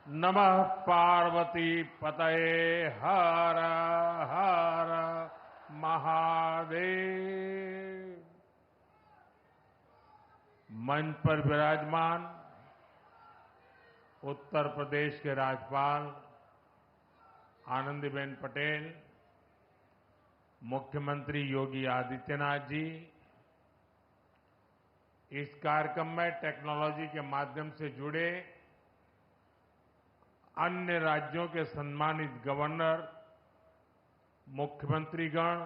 नमः पार्वती पतये हर हर महादेव। मंच पर विराजमान उत्तर प्रदेश के राज्यपाल आनंदीबेन पटेल, मुख्यमंत्री योगी आदित्यनाथ जी, इस कार्यक्रम में टेक्नोलॉजी के माध्यम से जुड़े अन्य राज्यों के सम्मानित गवर्नर, मुख्यमंत्रीगण,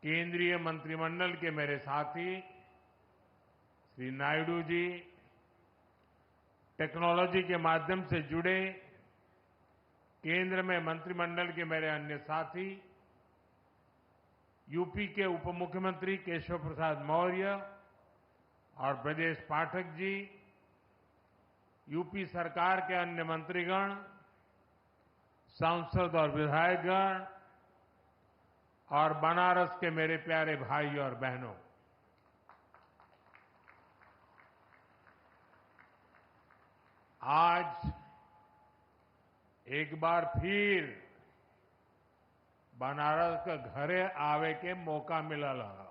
केंद्रीय मंत्रिमंडल के मेरे साथी श्री नायडू जी, टेक्नोलॉजी के माध्यम से जुड़े केंद्र में मंत्रिमंडल के मेरे अन्य साथी, यूपी के उप मुख्यमंत्री केशव प्रसाद मौर्य और ब्रजेश पाठक जी, यूपी सरकार के अन्य मंत्रीगण, सांसद और विधायकगण और बनारस के मेरे प्यारे भाई और बहनों, आज एक बार फिर बनारस के घरे आवे के मौका मिलल है।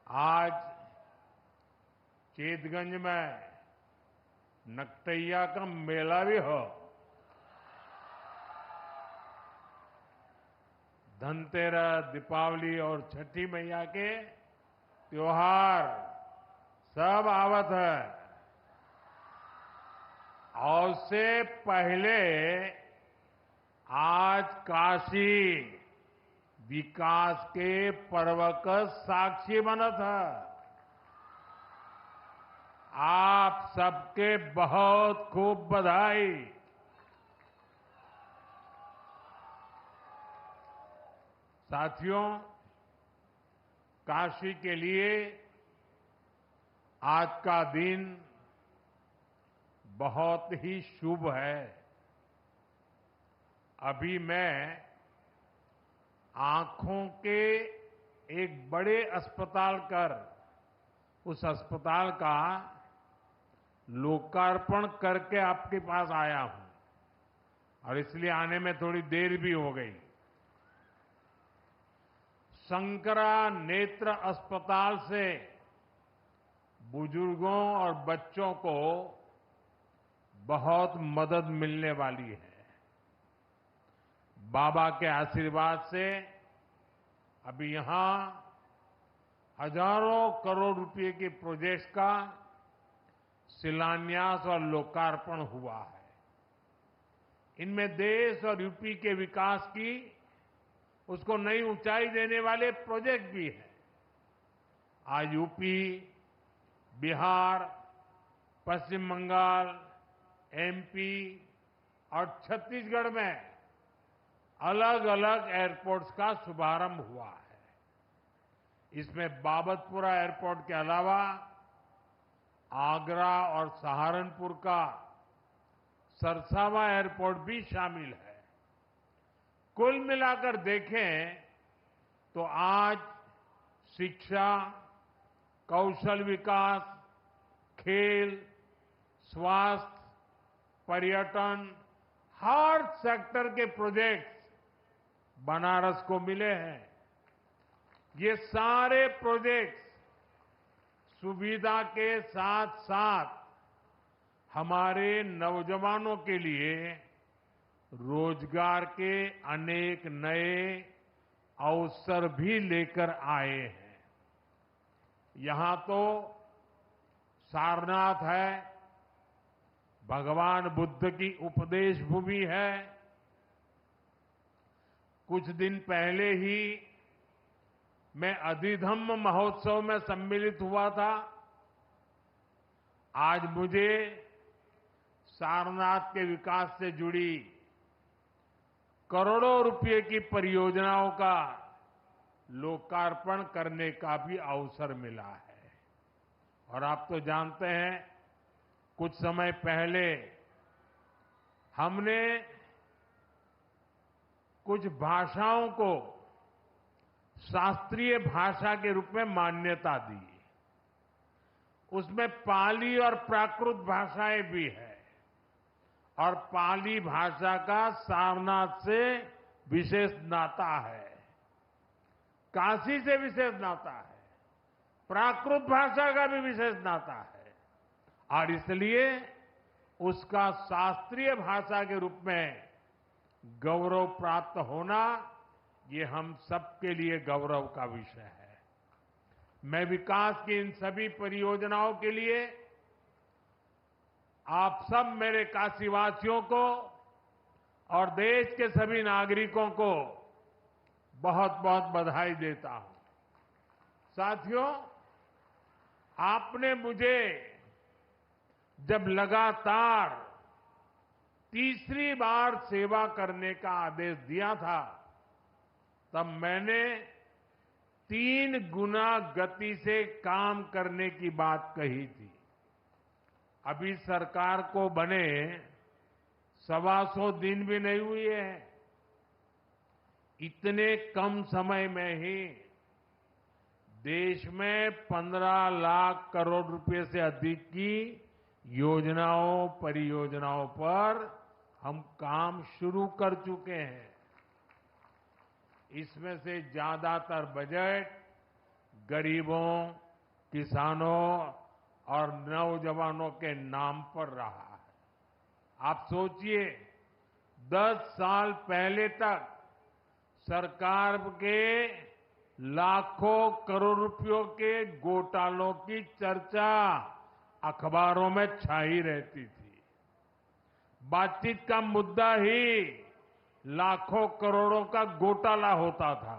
आज चेतगंज में नकटैया का मेला भी हो। धनतेरस, दीपावली और छठी मैया के त्योहार सब आवत है। और से पहले आज काशी विकास के पर्व का साक्षी बनत है। आप सबके बहुत खूब बधाई। साथियों, काशी के लिए आज का दिन बहुत ही शुभ है। अभी मैं आंखों के एक बड़े अस्पताल कर उस अस्पताल का लोकार्पण करके आपके पास आया हूं और इसलिए आने में थोड़ी देर भी हो गई। शंकरा नेत्र अस्पताल से बुजुर्गों और बच्चों को बहुत मदद मिलने वाली है। बाबा के आशीर्वाद से अभी यहां हजारों करोड़ रुपए के प्रोजेक्ट्स का शिलान्यास और लोकार्पण हुआ है। इनमें देश और यूपी के विकास की उसको नई ऊंचाई देने वाले प्रोजेक्ट भी हैं। आज यूपी, बिहार, पश्चिम बंगाल, एमपी और छत्तीसगढ़ में अलग अलग एयरपोर्ट्स का शुभारंभ हुआ है। इसमें बाबतपुरा एयरपोर्ट के अलावा आगरा और सहारनपुर का सरसावा एयरपोर्ट भी शामिल है। कुल मिलाकर देखें तो आज शिक्षा, कौशल विकास, खेल, स्वास्थ्य, पर्यटन, हर सेक्टर के प्रोजेक्ट्स बनारस को मिले हैं। ये सारे प्रोजेक्ट्स सुविधा के साथ साथ हमारे नौजवानों के लिए रोजगार के अनेक नए अवसर भी लेकर आए हैं। यहां तो सारनाथ है, भगवान बुद्ध की उपदेश भूमि है। कुछ दिन पहले ही मैं अधिधम्म महोत्सव में सम्मिलित हुआ था। आज मुझे सारनाथ के विकास से जुड़ी करोड़ों रुपए की परियोजनाओं का लोकार्पण करने का भी अवसर मिला है। और आप तो जानते हैं, कुछ समय पहले हमने कुछ भाषाओं को शास्त्रीय भाषा के रूप में मान्यता दी। उसमें पाली और प्राकृत भाषाएं भी है और पाली भाषा का सारनाथ से विशेष नाता है, काशी से विशेष नाता है, प्राकृत भाषा का भी विशेष नाता है और इसलिए उसका शास्त्रीय भाषा के रूप में गौरव प्राप्त होना ये हम सबके लिए गौरव का विषय है। मैं विकास की इन सभी परियोजनाओं के लिए आप सब मेरे काशीवासियों को और देश के सभी नागरिकों को बहुत बहुत बधाई देता हूं। साथियों, आपने मुझे जब लगातार तीसरी बार सेवा करने का आदेश दिया था तब मैंने 3 गुना गति से काम करने की बात कही थी। अभी सरकार को बने 125 दिन भी नहीं हुए हैं। इतने कम समय में ही देश में 15 लाख करोड़ रुपए से अधिक की योजनाओं, परियोजनाओं पर हम काम शुरू कर चुके हैं। इसमें से ज्यादातर बजट गरीबों, किसानों और नौजवानों के नाम पर रहा है। आप सोचिए, 10 साल पहले तक सरकार के लाखों करोड़ रुपयों के घोटालों की चर्चा अखबारों में छाई रहती थी। बातचीत का मुद्दा ही लाखों करोड़ों का घोटाला होता था।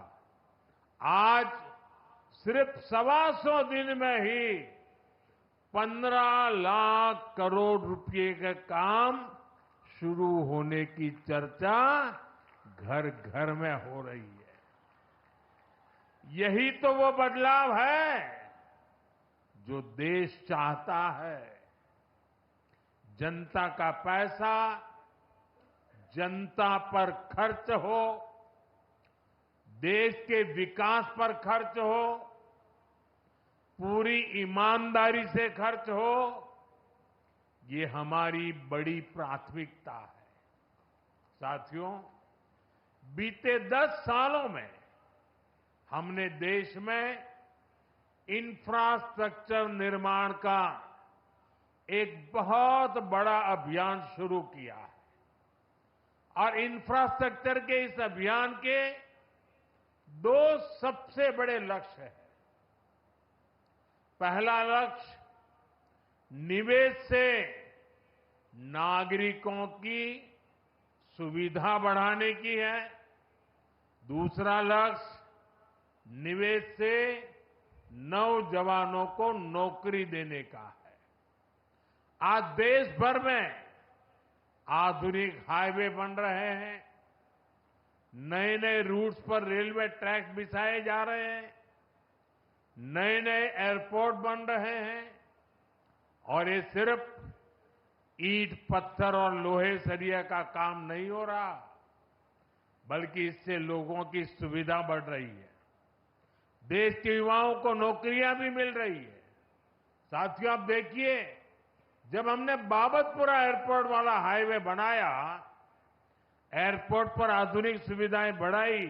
आज सिर्फ 125 दिन में ही 15 लाख करोड़ रुपए का काम शुरू होने की चर्चा घर घर में हो रही है। यही तो वो बदलाव है जो देश चाहता है। जनता का पैसा जनता पर खर्च हो, देश के विकास पर खर्च हो, पूरी ईमानदारी से खर्च हो, ये हमारी बड़ी प्राथमिकता है। साथियों, बीते 10 सालों में हमने देश में इंफ्रास्ट्रक्चर निर्माण का एक बहुत बड़ा अभियान शुरू किया है और इंफ्रास्ट्रक्चर के इस अभियान के 2 सबसे बड़े लक्ष्य हैं। पहला लक्ष्य निवेश से नागरिकों की सुविधा बढ़ाने की है। दूसरा लक्ष्य निवेश से नौजवानों को नौकरी देने का है। आज देश भर में आधुनिक हाईवे बन रहे हैं, नए नए रूट्स पर रेलवे ट्रैक बिछाए जा रहे हैं, नए नए एयरपोर्ट बन रहे हैं और ये सिर्फ ईंट, पत्थर और लोहे सरिया का काम नहीं हो रहा, बल्कि इससे लोगों की सुविधा बढ़ रही है। देश के युवाओं को नौकरियां भी मिल रही है। साथियों, आप देखिए, जब हमने बाबतपुरा एयरपोर्ट वाला हाईवे बनाया, एयरपोर्ट पर आधुनिक सुविधाएं बढ़ाई,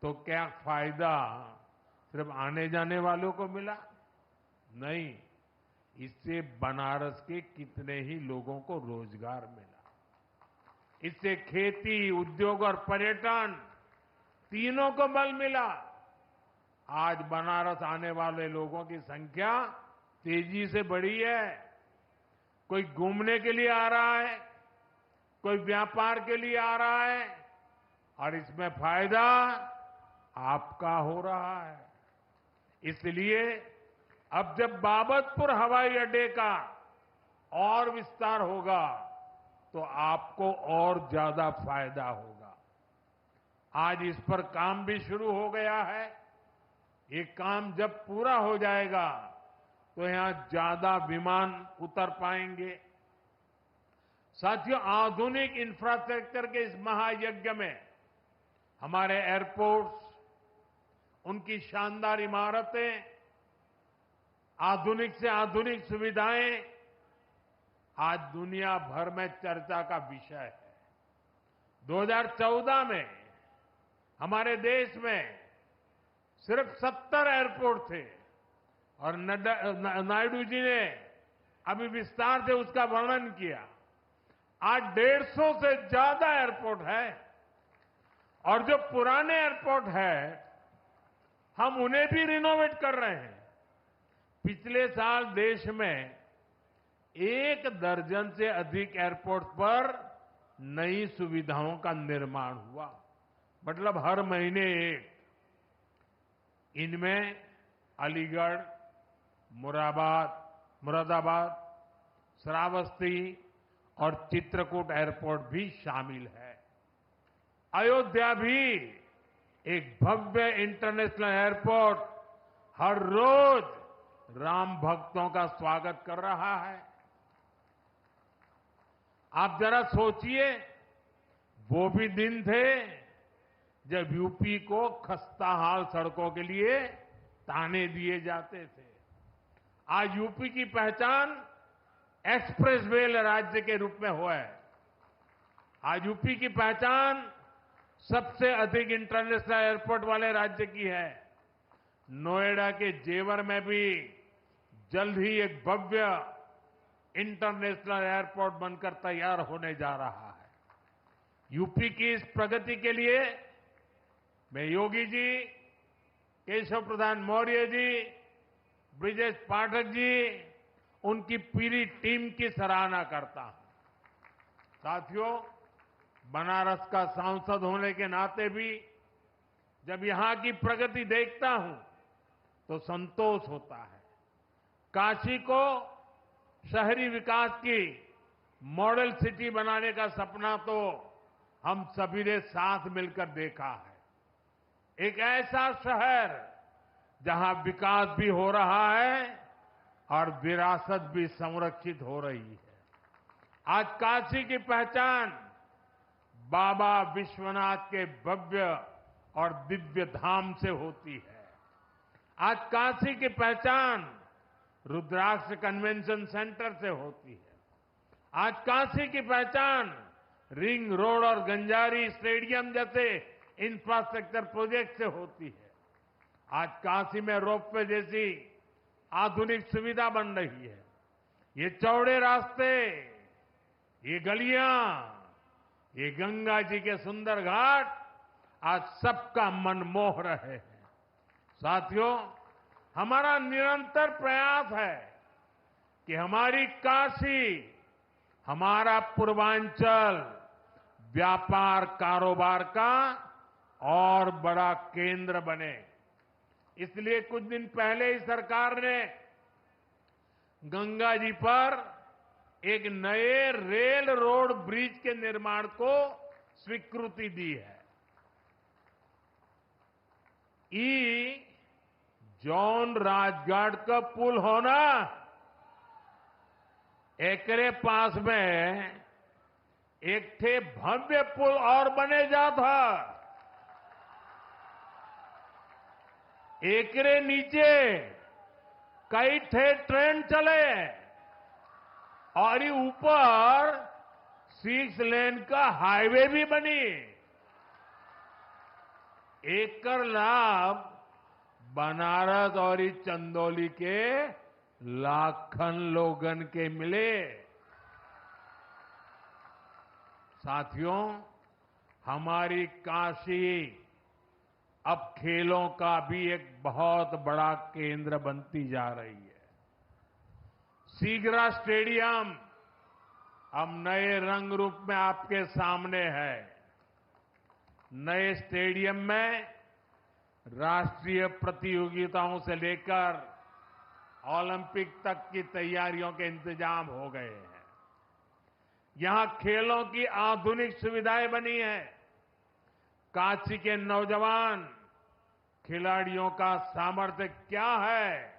तो क्या फायदा सिर्फ आने जाने वालों को मिला? नहीं, इससे बनारस के कितने ही लोगों को रोजगार मिला। इससे खेती, उद्योग और पर्यटन तीनों को बल मिला। आज बनारस आने वाले लोगों की संख्या तेजी से बढ़ी है। कोई घूमने के लिए आ रहा है, कोई व्यापार के लिए आ रहा है और इसमें फायदा आपका हो रहा है। इसलिए अब जब बाबतपुर हवाई अड्डे का और विस्तार होगा तो आपको और ज्यादा फायदा होगा। आज इस पर काम भी शुरू हो गया है। ये काम जब पूरा हो जाएगा तो यहां ज्यादा विमान उतर पाएंगे। साथियों, आधुनिक इंफ्रास्ट्रक्चर के इस महायज्ञ में हमारे एयरपोर्ट्स, उनकी शानदार इमारतें आधुनिक से आधुनिक सुविधाएं आज दुनिया भर में चर्चा का विषय है। 2014 में हमारे देश में सिर्फ 70 एयरपोर्ट थे और नायडू जी ने अभी विस्तार से उसका वर्णन किया। आज 150 से ज्यादा एयरपोर्ट है और जो पुराने एयरपोर्ट है हम उन्हें भी रिनोवेट कर रहे हैं। पिछले साल देश में 1 दर्जन से अधिक एयरपोर्ट पर नई सुविधाओं का निर्माण हुआ, मतलब हर महीने एक। इनमें अलीगढ़, मुरादाबाद, श्रावस्ती और चित्रकूट एयरपोर्ट भी शामिल है। अयोध्या भी एक भव्य इंटरनेशनल एयरपोर्ट हर रोज राम भक्तों का स्वागत कर रहा है। आप जरा सोचिए, वो भी दिन थे जब यूपी को खस्ताहाल सड़कों के लिए ताने दिए जाते थे। आज यूपी की पहचान एक्सप्रेसवे राज्य के रूप में हुआ है। आज यूपी की पहचान सबसे अधिक इंटरनेशनल एयरपोर्ट वाले राज्य की है। नोएडा के जेवर में भी जल्द ही एक भव्य इंटरनेशनल एयरपोर्ट बनकर तैयार होने जा रहा है। यूपी की इस प्रगति के लिए मैं योगी जी, केशव प्रसाद मौर्य जी, ब्रिजेश पाठक जी, उनकी पूरी टीम की सराहना करता हूं। साथियों, बनारस का सांसद होने के नाते भी जब यहां की प्रगति देखता हूं तो संतोष होता है। काशी को शहरी विकास की मॉडल सिटी बनाने का सपना तो हम सभी ने साथ मिलकर देखा है। एक ऐसा शहर जहां विकास भी हो रहा है और विरासत भी संरक्षित हो रही है। आज काशी की पहचान बाबा विश्वनाथ के भव्य और दिव्य धाम से होती है। आज काशी की पहचान रुद्राक्ष कन्वेंशन सेंटर से होती है। आज काशी की पहचान रिंग रोड और गंजारी स्टेडियम जैसे इंफ्रास्ट्रक्चर प्रोजेक्ट से होती है। आज काशी में रोपवे जैसी आधुनिक सुविधा बन रही है। ये चौड़े रास्ते, ये गलियां, ये गंगा जी के सुंदर घाट आज सबका मन मोह रहे हैं। साथियों, हमारा निरंतर प्रयास है कि हमारी काशी, हमारा पूर्वांचल व्यापार कारोबार का और बड़ा केंद्र बने। इसलिए कुछ दिन पहले ही सरकार ने गंगा जी पर एक नए रेल रोड ब्रिज के निर्माण को स्वीकृति दी है। जॉन राजघाट का पुल होना, एकरे पास में एक थे भव्य पुल और बने जा था। एकरे नीचे कई थे ट्रेन चले और ये ऊपर 6 लेन का हाईवे भी बनी। एक कर लाभ बनारस और इस चंदौली के लाखन लोगन के मिले। साथियों, हमारी काशी अब खेलों का भी एक बहुत बड़ा केंद्र बनती जा रही है। सीगरा स्टेडियम अब नए रंग रूप में आपके सामने है। नए स्टेडियम में राष्ट्रीय प्रतियोगिताओं से लेकर ओलंपिक तक की तैयारियों के इंतजाम हो गए हैं। यहां खेलों की आधुनिक सुविधाएं बनी हैं। काशी के नौजवान खिलाड़ियों का सामर्थ्य क्या है,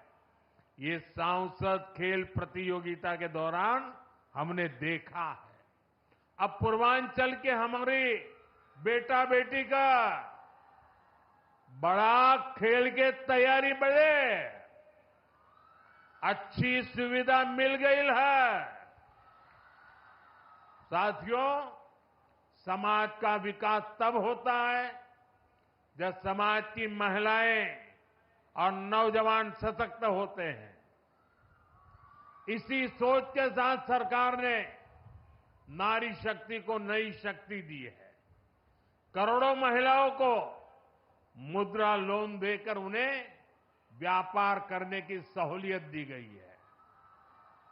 ये सांसद खेल प्रतियोगिता के दौरान हमने देखा है। अब पूर्वांचल के हमारे बेटा बेटी का बड़ा खेल के तैयारी बढ़े। अच्छी सुविधा मिल गई है। साथियों, समाज का विकास तब होता है जब समाज की महिलाएं और नौजवान सशक्त होते हैं। इसी सोच के साथ सरकार ने नारी शक्ति को नई शक्ति दी है। करोड़ों महिलाओं को मुद्रा लोन देकर उन्हें व्यापार करने की सहूलियत दी गई है।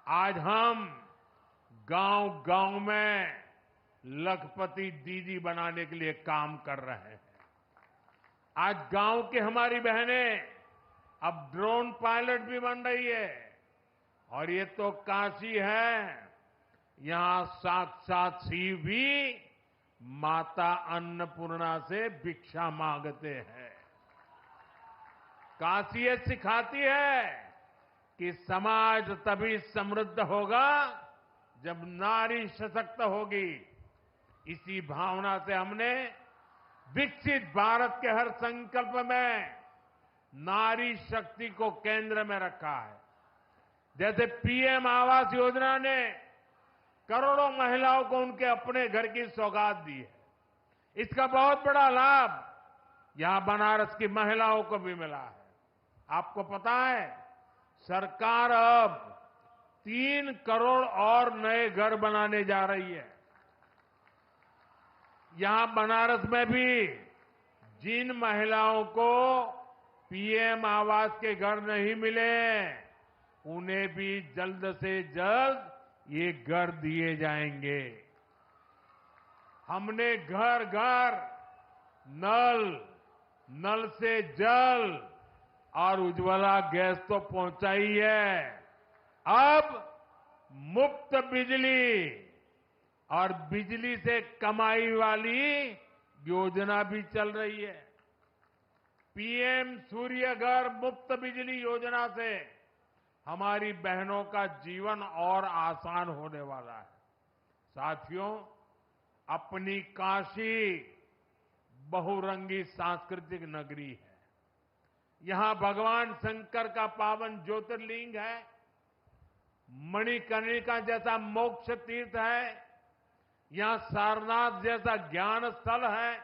आज हम गांव-गांव में लखपति दीदी बनाने के लिए काम कर रहे हैं। आज गांव की हमारी बहनें अब ड्रोन पायलट भी बन रही है। और ये तो काशी है, यहां साक्षात शिव भी माता अन्नपूर्णा से भिक्षा मांगते हैं। काशी ये सिखाती है कि समाज तभी समृद्ध होगा जब नारी सशक्त होगी। इसी भावना से हमने विकसित भारत के हर संकल्प में नारी शक्ति को केंद्र में रखा है। जैसे पीएम आवास योजना ने करोड़ों महिलाओं को उनके अपने घर की सौगात दी है। इसका बहुत बड़ा लाभ यहां बनारस की महिलाओं को भी मिला है। आपको पता है, सरकार अब 3 करोड़ और नए घर बनाने जा रही है। यहां बनारस में भी जिन महिलाओं को पीएम आवास के घर नहीं मिले, उन्हें भी जल्द से जल्द ये घर दिए जाएंगे। हमने घर घर नल से जल और उज्ज्वला गैस तो पहुंचाई है। अब मुफ्त बिजली और बिजली से कमाई वाली योजना भी चल रही है। पीएम सूर्य घर मुफ्त बिजली योजना से हमारी बहनों का जीवन और आसान होने वाला है। साथियों, अपनी काशी बहुरंगी सांस्कृतिक नगरी है। यहां भगवान शंकर का पावन ज्योतिर्लिंग है, मणिकर्णिका जैसा मोक्ष तीर्थ है, यहां सारनाथ जैसा ज्ञान स्थल है।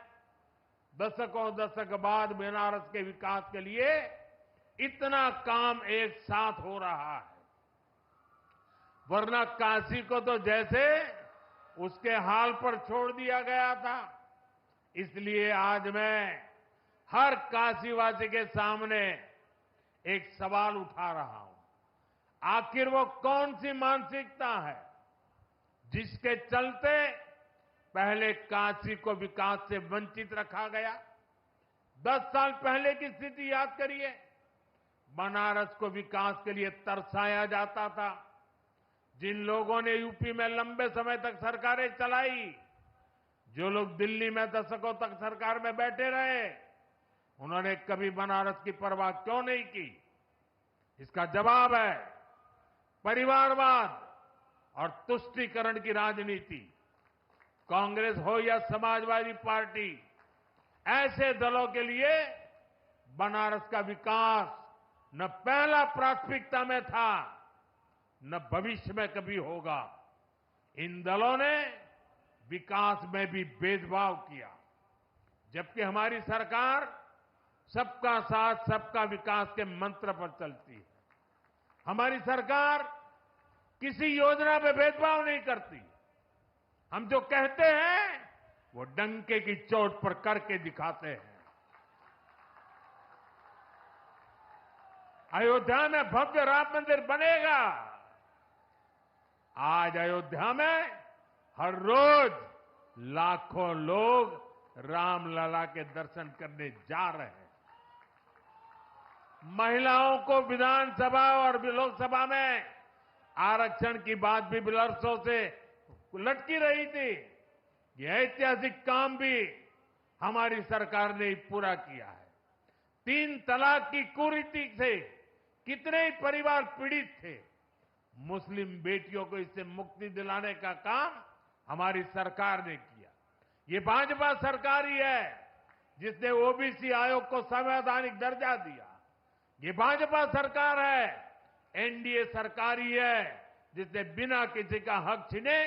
दशकों दशक बाद बनारस के विकास के लिए इतना काम एक साथ हो रहा है। वरना काशी को तो जैसे उसके हाल पर छोड़ दिया गया था। इसलिए आज मैं हर काशीवासी के सामने एक सवाल उठा रहा हूं। आखिर वो कौन सी मानसिकता है जिसके चलते पहले काशी को विकास से वंचित रखा गया? 10 साल पहले की स्थिति याद करिए। बनारस को विकास के लिए तरसाया जाता था। जिन लोगों ने यूपी में लंबे समय तक सरकारें चलाई, जो लोग दिल्ली में दशकों तक सरकार में बैठे रहे, उन्होंने कभी बनारस की परवाह क्यों नहीं की? इसका जवाब है परिवारवाद और तुष्टीकरण की राजनीति। कांग्रेस हो या समाजवादी पार्टी, ऐसे दलों के लिए बनारस का विकास न पहला प्राथमिकता में था, न भविष्य में कभी होगा। इन दलों ने विकास में भी भेदभाव किया, जबकि हमारी सरकार सबका साथ सबका विकास के मंत्र पर चलती है। हमारी सरकार किसी योजना पे भेदभाव नहीं करती। हम जो कहते हैं वो डंके की चोट पर करके दिखाते हैं। अयोध्या में भव्य राम मंदिर बनेगा। आज अयोध्या में हर रोज लाखों लोग रामलला के दर्शन करने जा रहे हैं। महिलाओं को विधानसभा और लोकसभा में आरक्षण की बात भी वर्षों से लटकी रही थी। यह ऐतिहासिक काम भी हमारी सरकार ने पूरा किया है। 3 तलाक की कुरीति से कितने ही परिवार पीड़ित थे। मुस्लिम बेटियों को इससे मुक्ति दिलाने का काम हमारी सरकार ने किया। ये भाजपा सरकार ही है जिसने ओबीसी आयोग को संवैधानिक दर्जा दिया। ये भाजपा सरकार है एनडीए सरकार ही है जिसने बिना किसी का हक छीने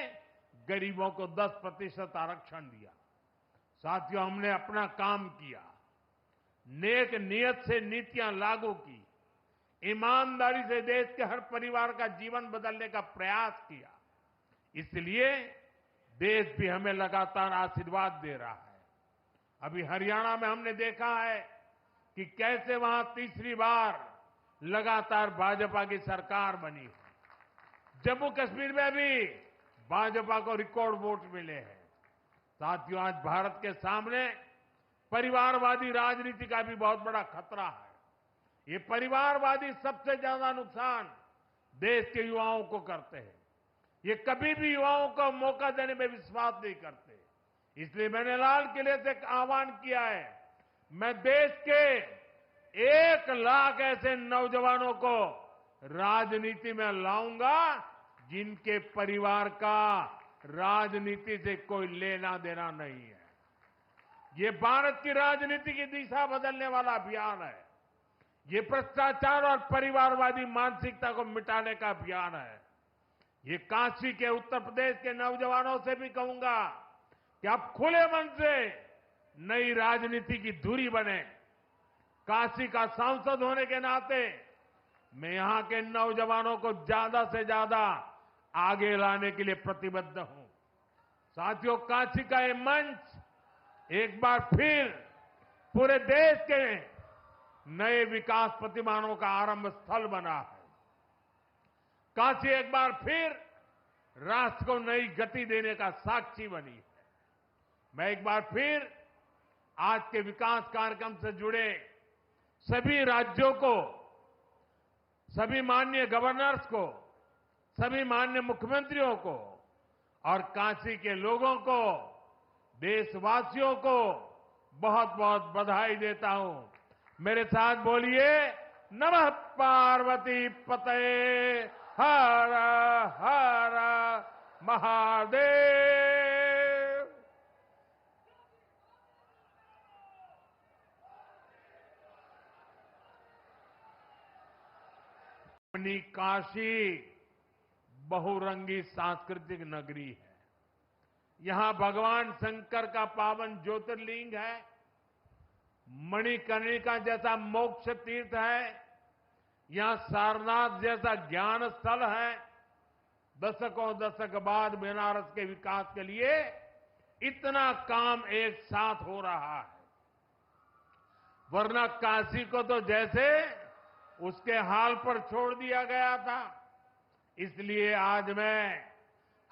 गरीबों को 10% आरक्षण दिया। साथियों, हमने अपना काम किया, नेक नियत से नीतियां लागू की, ईमानदारी से देश के हर परिवार का जीवन बदलने का प्रयास किया। इसलिए देश भी हमें लगातार आशीर्वाद दे रहा है। अभी हरियाणा में हमने देखा है कि कैसे वहां तीसरी बार लगातार भाजपा की सरकार बनी है। जम्मू कश्मीर में भी भाजपा को रिकॉर्ड वोट मिले हैं। साथियों, आज भारत के सामने परिवारवादी राजनीति का भी बहुत बड़ा खतरा है। ये परिवारवादी सबसे ज्यादा नुकसान देश के युवाओं को करते हैं। ये कभी भी युवाओं को मौका देने में विश्वास नहीं करते। इसलिए मैंने लाल किले से आह्वान किया है, मैं देश के 1 लाख ऐसे नौजवानों को राजनीति में लाऊंगा जिनके परिवार का राजनीति से कोई लेना देना नहीं है। ये भारत की राजनीति की दिशा बदलने वाला अभियान है। ये भ्रष्टाचार और परिवारवादी मानसिकता को मिटाने का अभियान है। ये काशी के उत्तर प्रदेश के नौजवानों से भी कहूंगा कि आप खुले मन से नई राजनीति की धुरी बने। काशी का सांसद होने के नाते मैं यहां के नौजवानों को ज्यादा से ज्यादा आगे लाने के लिए प्रतिबद्ध हूं। साथियों, काशी का ये मंच एक बार फिर पूरे देश के नए विकास प्रतिमानों का आरंभ स्थल बना है। काशी एक बार फिर राष्ट्र को नई गति देने का साक्षी बनी है। मैं एक बार फिर आज के विकास कार्यक्रम से जुड़े सभी राज्यों को, सभी माननीय गवर्नर्स को, सभी माननीय मुख्यमंत्रियों को और काशी के लोगों को, देशवासियों को बहुत बहुत बधाई देता हूं। मेरे साथ बोलिए, नमः पार्वती पतये हर हर महादेव। अपनी काशी बहुरंगी सांस्कृतिक नगरी है। यहां भगवान शंकर का पावन ज्योतिर्लिंग है, मणिकर्णिका जैसा मोक्ष तीर्थ है, यहां सारनाथ जैसा ज्ञान स्थल है। दशकों दशक बाद बनारस के विकास के लिए इतना काम एक साथ हो रहा है। वरना काशी को तो जैसे उसके हाल पर छोड़ दिया गया था। इसलिए आज मैं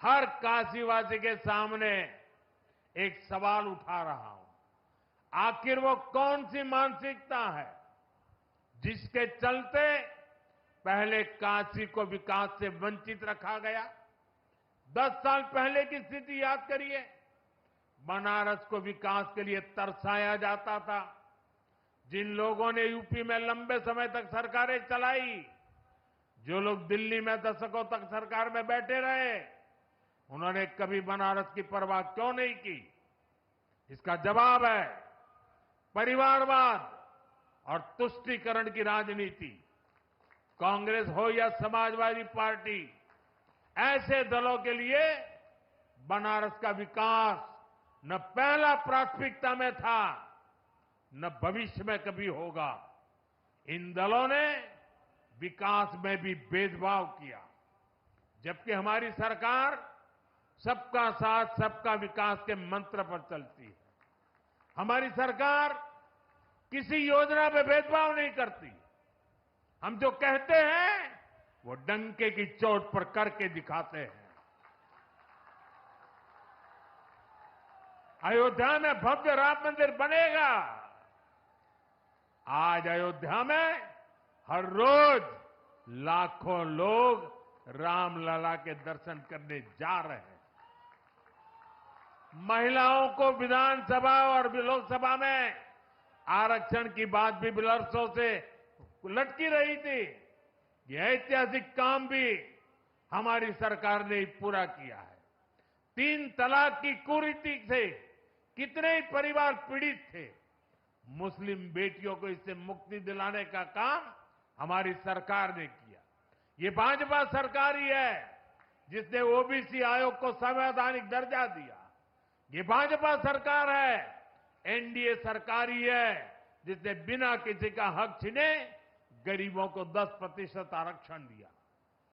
हर काशीवासी के सामने एक सवाल उठा रहा हूं। आखिर वो कौन सी मानसिकता है जिसके चलते पहले काशी को विकास से वंचित रखा गया? 10 साल पहले की स्थिति याद करिए। बनारस को विकास के लिए तरसाया जाता था। जिन लोगों ने यूपी में लंबे समय तक सरकारें चलाई, जो लोग दिल्ली में दशकों तक सरकार में बैठे रहे, उन्होंने कभी बनारस की परवाह क्यों नहीं की? इसका जवाब है परिवारवाद और तुष्टीकरण की राजनीति। कांग्रेस हो या समाजवादी पार्टी, ऐसे दलों के लिए बनारस का विकास न पहला प्राथमिकता में था, न भविष्य में कभी होगा। इन दलों ने विकास में भी भेदभाव किया, जबकि हमारी सरकार सबका साथ सबका विकास के मंत्र पर चलती है। हमारी सरकार किसी योजना में भेदभाव नहीं करती। हम जो कहते हैं वो डंके की चोट पर करके दिखाते हैं। अयोध्या में भव्य राम मंदिर बनेगा। आज अयोध्या में हर रोज लाखों लोग रामलला के दर्शन करने जा रहे हैं। महिलाओं को विधानसभा और लोकसभा में आरक्षण की बात भी वर्षों से लटकी रही थी। यह ऐतिहासिक काम भी हमारी सरकार ने पूरा किया है। 3 तलाक की कुरीति से कितने ही परिवार पीड़ित थे। मुस्लिम बेटियों को इससे मुक्ति दिलाने का काम हमारी सरकार ने किया। ये भाजपा सरकार ही है जिसने ओबीसी आयोग को संवैधानिक दर्जा दिया। ये भाजपा सरकार है, एनडीए सरकार ही है जिसने बिना किसी का हक छीने गरीबों को 10% आरक्षण दिया।